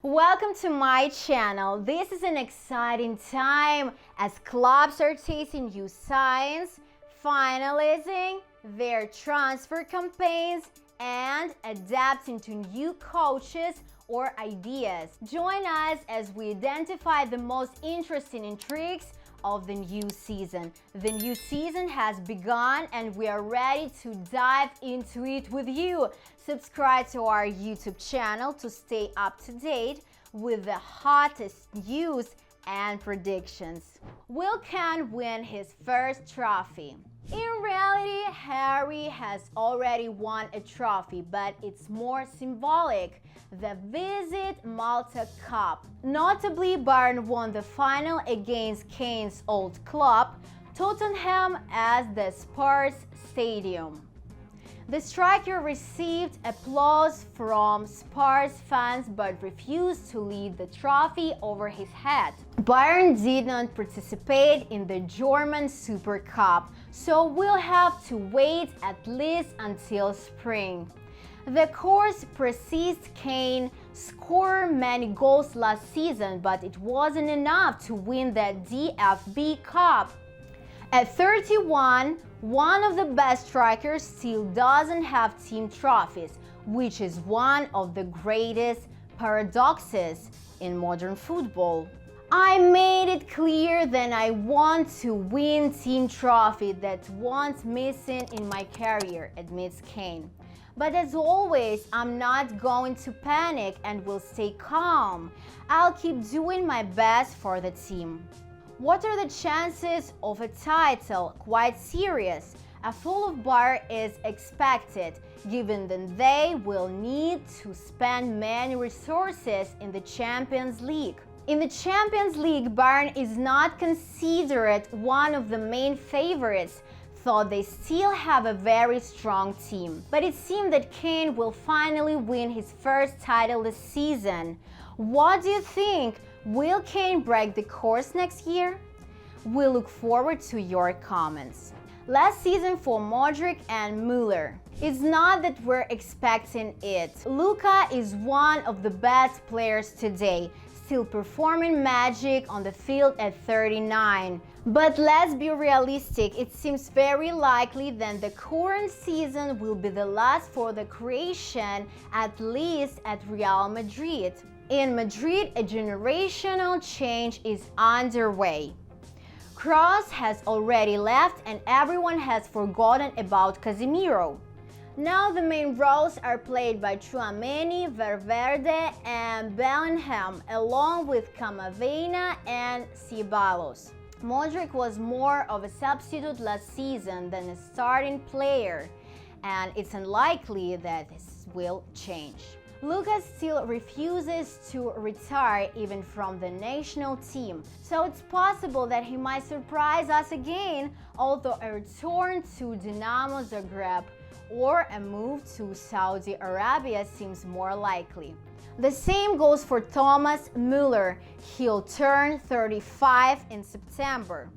Welcome to my channel. This is an exciting time as clubs are tasting new signs, finalizing their transfer campaigns, and adapting to new coaches or ideas. Join us as we identify the most interesting intrigues of the new season. The new season has begun and we are ready to dive into it with you. Subscribe to our YouTube channel to stay up to date with the hottest news and predictions. Will Kane win his first trophy? In reality, Harry has already won a trophy, but it's more symbolic: the Visit Malta Cup. Notably, Bayern won the final against Kane's old club, Tottenham, at the Spurs Stadium. The striker received applause from Spurs fans but refused to lead the trophy over his head. Bayern did not participate in the German Super Cup, so we'll have to wait at least until spring. The course precedes Kane scored many goals last season, but it wasn't enough to win the DFB Cup. At 31, one of the best strikers still doesn't have team trophies, which is one of the greatest paradoxes in modern football. I made it clear that I want to win team trophy. That's what's missing in my career, admits Kane. But as always, I'm not going to panic and will stay calm. I'll keep doing my best for the team. What are the chances of a title? Quite serious. A fall of Bayern is expected, given that they will need to spend many resources in the Champions League. In the Champions League, Bayern is not considered one of the main favorites, though they still have a very strong team. But it seems that Kane will finally win his first title this season. What do you think? Will Kane break the course next year? We look forward to your comments. Last season for Modric and Müller. It's not that we're expecting it. Luka is one of the best players today, still performing magic on the field at 39. But let's be realistic, it seems very likely that the current season will be the last for the Croatian, at least at Real Madrid. In Madrid, a generational change is underway. Kroos has already left and everyone has forgotten about Casemiro. Now the main roles are played by Tchouaméni, Valverde and Bellingham, along with Camavinga and Ceballos. Modric was more of a substitute last season than a starting player, and it's unlikely that this will change. Lucas still refuses to retire even from the national team, so it's possible that he might surprise us again, although a return to Dinamo Zagreb or a move to Saudi Arabia seems more likely. The same goes for Thomas Müller. He'll turn 35 in September.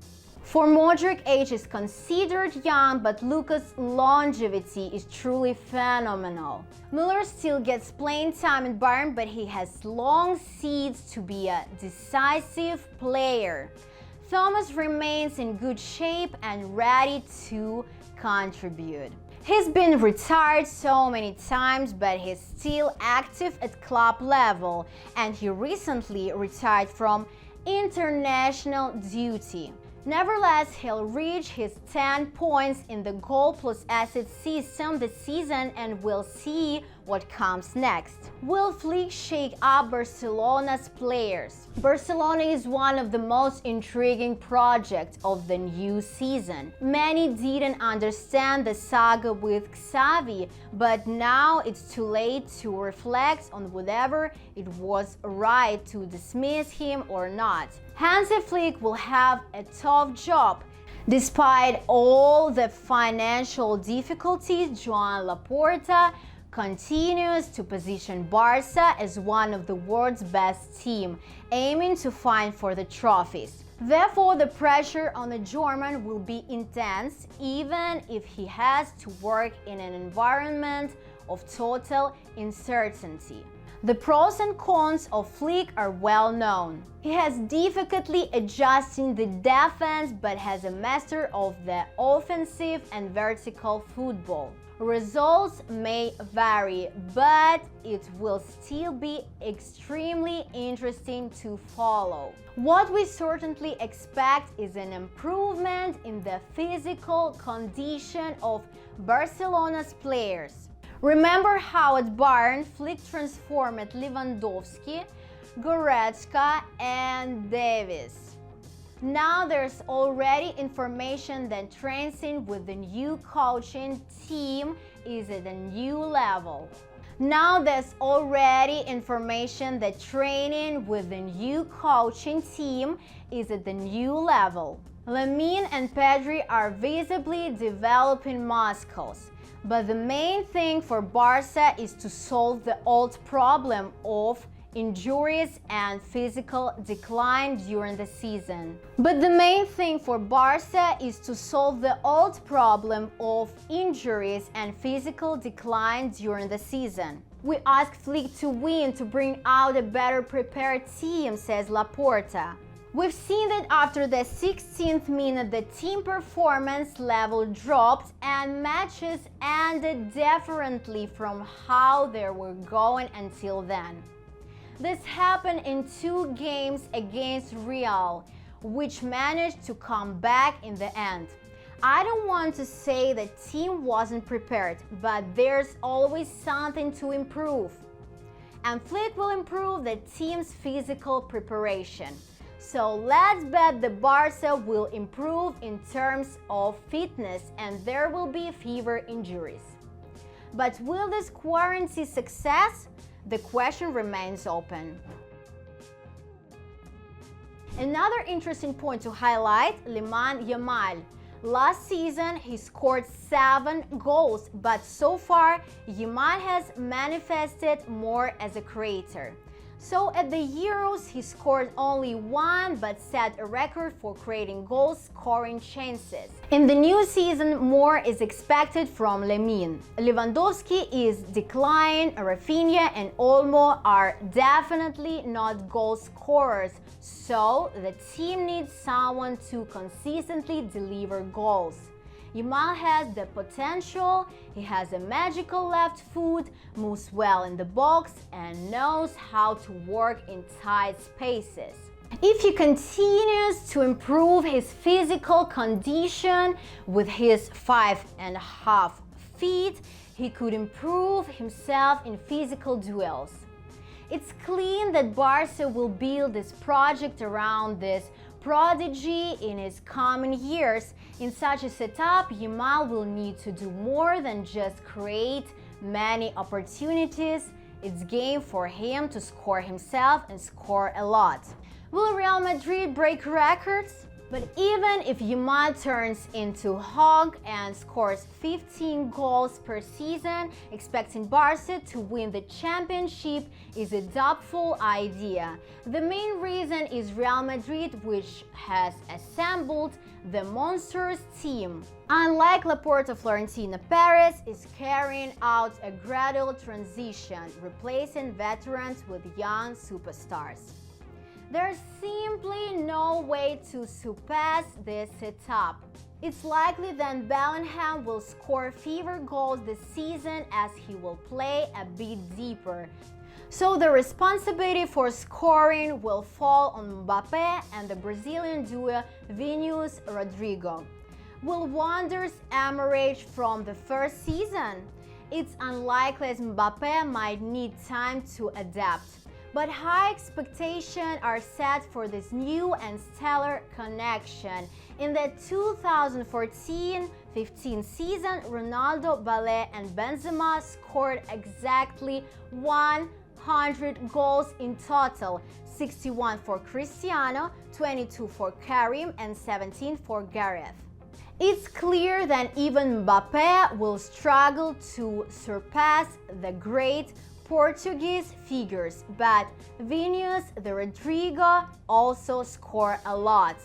For Modric, age is considered young, but Luka's longevity is truly phenomenal. Müller still gets playing time in Bayern, but he has long seeds to be a decisive player. Thomas remains in good shape and ready to contribute. He's been retired so many times, but he's still active at club level, and he recently retired from international duty. Nevertheless, he'll reach his 10 points in the goal plus assist system this season, and we'll see what comes next. Will Flick shake up Barcelona's players? Barcelona is one of the most intriguing projects of the new season. Many didn't understand the saga with Xavi, but now it's too late to reflect on whether it was right to dismiss him or not. Hansi Flick will have a tough job. Despite all the financial difficulties, Joan Laporta continues to position Barca as one of the world's best teams, aiming to fight for the trophies. Therefore, the pressure on the German will be intense, even if he has to work in an environment of total uncertainty. The pros and cons of Flick are well known. He has difficulty adjusting the defense but has a master of the offensive and vertical football. Results may vary, but it will still be extremely interesting to follow. What we certainly expect is an improvement in the physical condition of Barcelona's players. Remember how at Bayern Flick transformed Lewandowski, Goretzka and Davies. Now there's already information that training with the new coaching team is at a new level. Now there's already information that training with the new coaching team is at the new level. Lamine and Pedri are visibly developing muscles. But the main thing for Barca is to solve the old problem of injuries and physical decline during the season. But the main thing for Barca is to solve the old problem of injuries and physical decline during the season. We ask Flick to win to bring out a better prepared team, says Laporta. We've seen that after the 16th minute the team performance level dropped and matches ended differently from how they were going until then. This happened in 2 games against Real, which managed to come back in the end. I don't want to say the team wasn't prepared, but there's always something to improve. And Flick will improve the team's physical preparation. So let's bet the Barca will improve in terms of fitness and there will be fewer injuries. But will this guarantee success? The question remains open. Another interesting point to highlight, Lamine Yamal. Last season he scored 7 goals, but so far Yamal has manifested more as a creator. So at the Euros he scored only 1 but set a record for creating goal-scoring chances. In the new season more is expected from Lamine. Lewandowski is declining, Rafinha and Olmo are definitely not goal scorers, so the team needs someone to consistently deliver goals. Yamal has the potential, he has a magical left foot, moves well in the box and knows how to work in tight spaces. If he continues to improve his physical condition with his 5.5 feet, he could improve himself in physical duels. It's clear that Barca will build this project around this prodigy in his coming years. In such a setup, Yamal will need to do more than just create many opportunities. It's game for him to score himself and score a lot. Will Real Madrid break records? But even if Yamal turns into Hulk and scores 15 goals per season, expecting Barca to win the championship is a doubtful idea. The main reason is Real Madrid, which has assembled the monsters team. Unlike Laporta, Florentino Perez is carrying out a gradual transition, replacing veterans with young superstars. There's simply no way to surpass this setup. It's likely that Bellingham will score fewer goals this season as he will play a bit deeper. So the responsibility for scoring will fall on Mbappe and the Brazilian duo Vinicius-Rodrigo. Will wonders emerge from the first season? It's unlikely as Mbappe might need time to adapt. But high expectations are set for this new and stellar connection. In the 2014-15 season, Ronaldo, Bale and Benzema scored exactly 100 goals in total, 61 for Cristiano, 22 for Karim and 17 for Gareth. It's clear that even Mbappe will struggle to surpass the great Portuguese figures, but Vinicius, the Rodrigo also score a lot.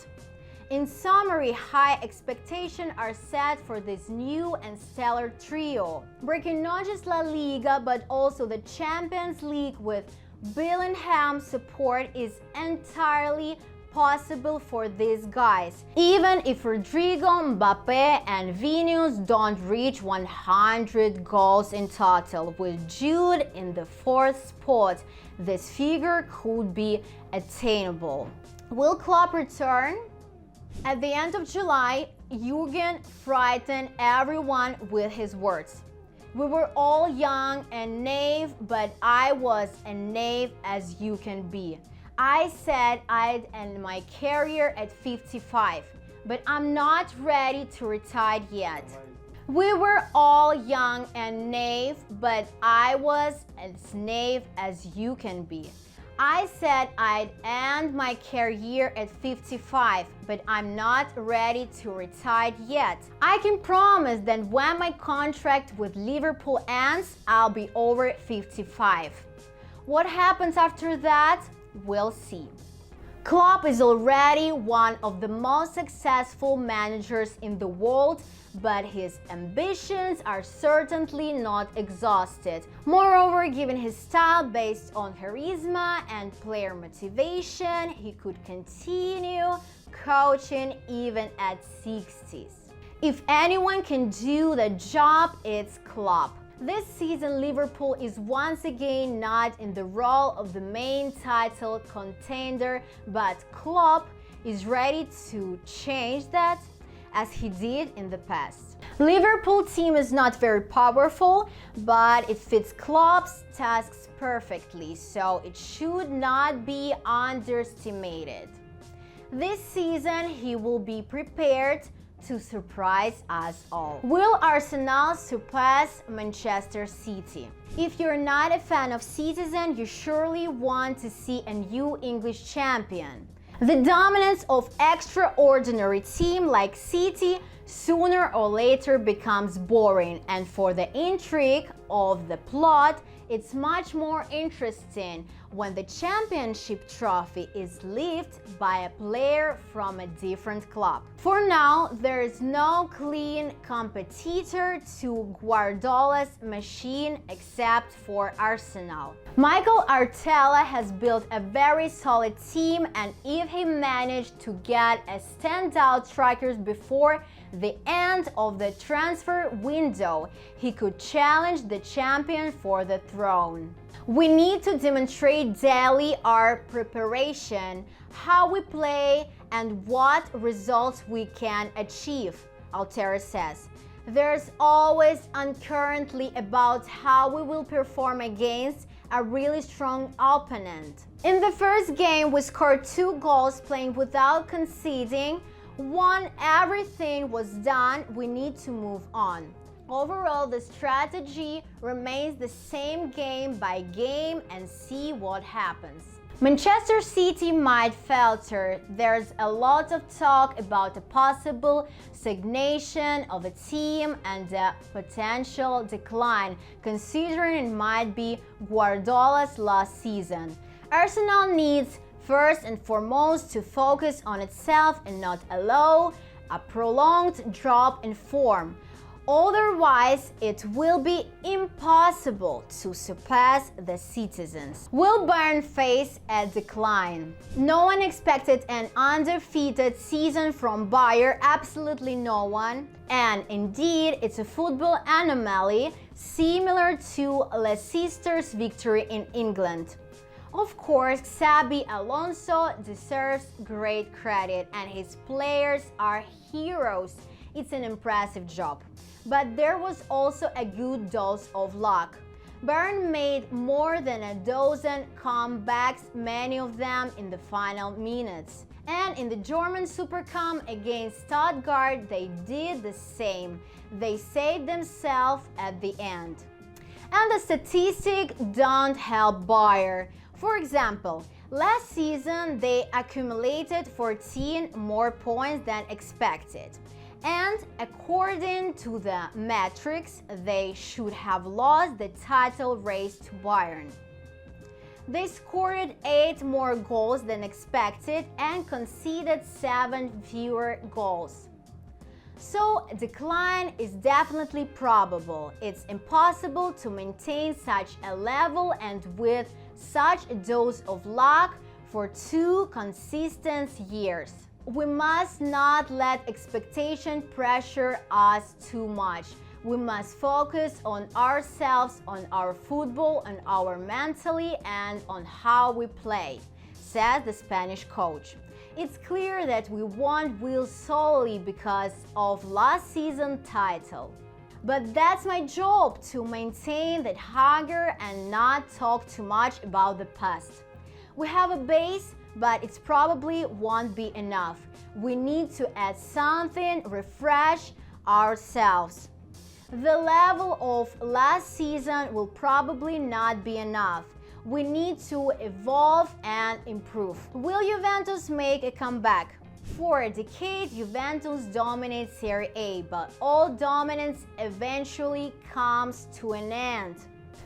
In summary, high expectations are set for this new and stellar trio, breaking not just La Liga but also the Champions League with Bellingham's support is entirely possible for these guys, even if Rodrigo, Mbappe and Vinicius don't reach 100 goals in total. With Jude in the 4th spot, this figure could be attainable. Will Klopp return? At the end of July, Jurgen frightened everyone with his words. We were all young and naive, but I was as naive as you can be. I said I'd end my career at 55, but I'm not ready to retire yet. We were all young and naive, but I was as naive as you can be. I said I'd end my career at 55, but I'm not ready to retire yet. I can promise that when my contract with Liverpool ends, I'll be over 55. What happens after that? We'll see. Klopp is already one of the most successful managers in the world, but his ambitions are certainly not exhausted. Moreover, given his style based on charisma and player motivation, he could continue coaching even at 60s. If anyone can do the job, it's Klopp. This season, Liverpool is once again not in the role of the main title contender, but Klopp is ready to change that, as he did in the past. Liverpool team is not very powerful, but it fits Klopp's tasks perfectly, so it should not be underestimated. This season, he will be prepared to surprise us all. Will Arsenal surpass Manchester City? If you're not a fan of Citizen, you surely want to see a new English champion. The dominance of extraordinary team like City sooner or later becomes boring, and for the intrigue of the plot, it's much more interesting when the championship trophy is lifted by a player from a different club. For now, there is no clean competitor to Guardiola's machine except for Arsenal. Mikel Arteta has built a very solid team, and if he managed to get a standout strikers before the end of the transfer window, he could challenge the champion for the throne. We need to demonstrate daily our preparation, how we play, and what results we can achieve, Arteta says. There's always uncertainty about how we will perform against a really strong opponent. In the first game, we scored 2 goals playing without conceding. Once everything was done, we need to move on. Overall, the strategy remains the same game by game and see what happens. Manchester City might falter. There's a lot of talk about the possible stagnation of a team and a potential decline, considering it might be Guardiola's last season. Arsenal needs first and foremost to focus on itself and not allow a prolonged drop in form. Otherwise, it will be impossible to surpass the Citizens. Will Bayern face a decline? No one expected an undefeated season from Bayern, absolutely no one. And indeed, it's a football anomaly similar to Leicester's victory in England. Of course, Xabi Alonso deserves great credit and his players are heroes. It's an impressive job. But there was also a good dose of luck. Bayern made more than a dozen comebacks, many of them in the final minutes. And in the German Super Cup against Stuttgart, they did the same. They saved themselves at the end. And the statistics don't help Bayern. For example, last season they accumulated 14 more points than expected. And according to the metrics, they should have lost the title race to Bayern. They scored 8 more goals than expected and conceded 7 fewer goals. So, decline is definitely probable. It's impossible to maintain such a level and with such a dose of luck for 2 consistent years. We must not let expectation pressure us too much. We must focus on ourselves, on our football, on our mentally, and on how we play, says the Spanish coach. It's clear that we won't win solely because of last season's title. But that's my job, to maintain that hunger and not talk too much about the past. We have a base, but it probably won't be enough. We need to add something, refresh ourselves. The level of last season will probably not be enough. We need to evolve and improve. Will Juventus make a comeback? For a decade, Juventus dominates Serie A, but all dominance eventually comes to an end.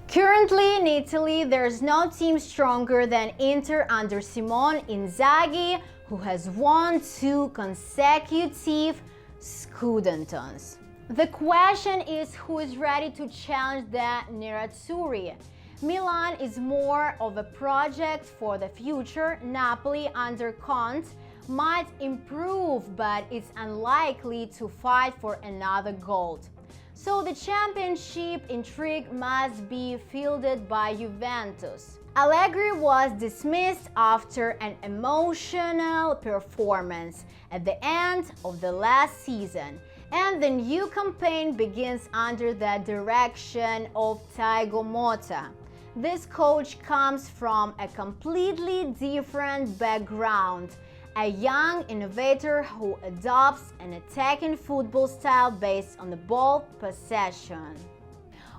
Currently in Italy, there's no team stronger than Inter under Simone Inzaghi, who has won 2 consecutive Scudettos. The question is, who is ready to challenge the Nerazzurri? Milan is more of a project for the future. Napoli under Conte might improve, but it's unlikely to fight for another gold. So the championship intrigue must be fielded by Juventus. Allegri was dismissed after an emotional performance at the end of the last season, and the new campaign begins under the direction of Thiago Motta. This coach comes from a completely different background, a young innovator who adopts an attacking football style based on the ball possession.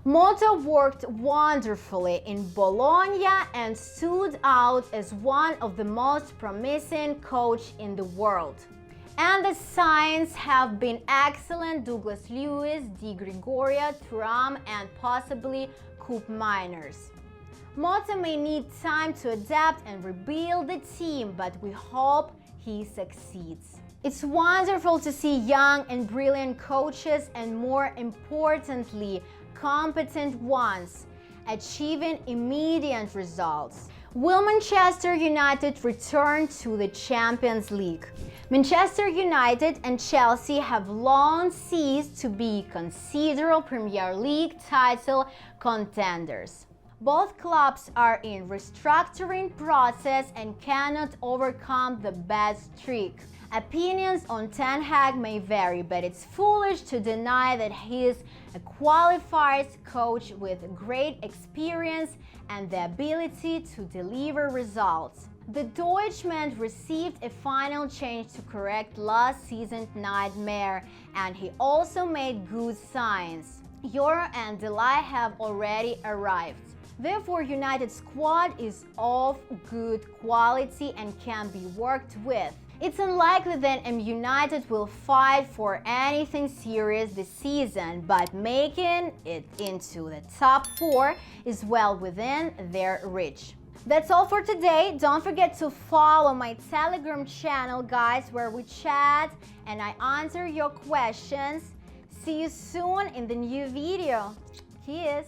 Motta worked wonderfully in Bologna and stood out as one of the most promising coaches in the world. And the signs have been excellent: Douglas Luiz, Di Gregorio, Thuram, and possibly Koop Meiners. Motta may need time to adapt and rebuild the team, but we hope he succeeds. It's wonderful to see young and brilliant coaches, and more importantly, competent ones, achieving immediate results. Will Manchester United return to the Champions League? Manchester United and Chelsea have long ceased to be considered Premier League title contenders. Both clubs are in restructuring process and cannot overcome the bad streak. Opinions on Ten Hag may vary, but it's foolish to deny that he is a qualified coach with great experience and the ability to deliver results. The Deutschman received a final change to correct last season's nightmare, and he also made good signs. Euro and Delay have already arrived. Therefore, United's squad is of good quality and can be worked with. It's unlikely that United will fight for anything serious this season, but making it into the top 4 is well within their reach. That's all for today. Don't forget to follow my Telegram channel, guys, where we chat and I answer your questions. See you soon in the new video. Kiss!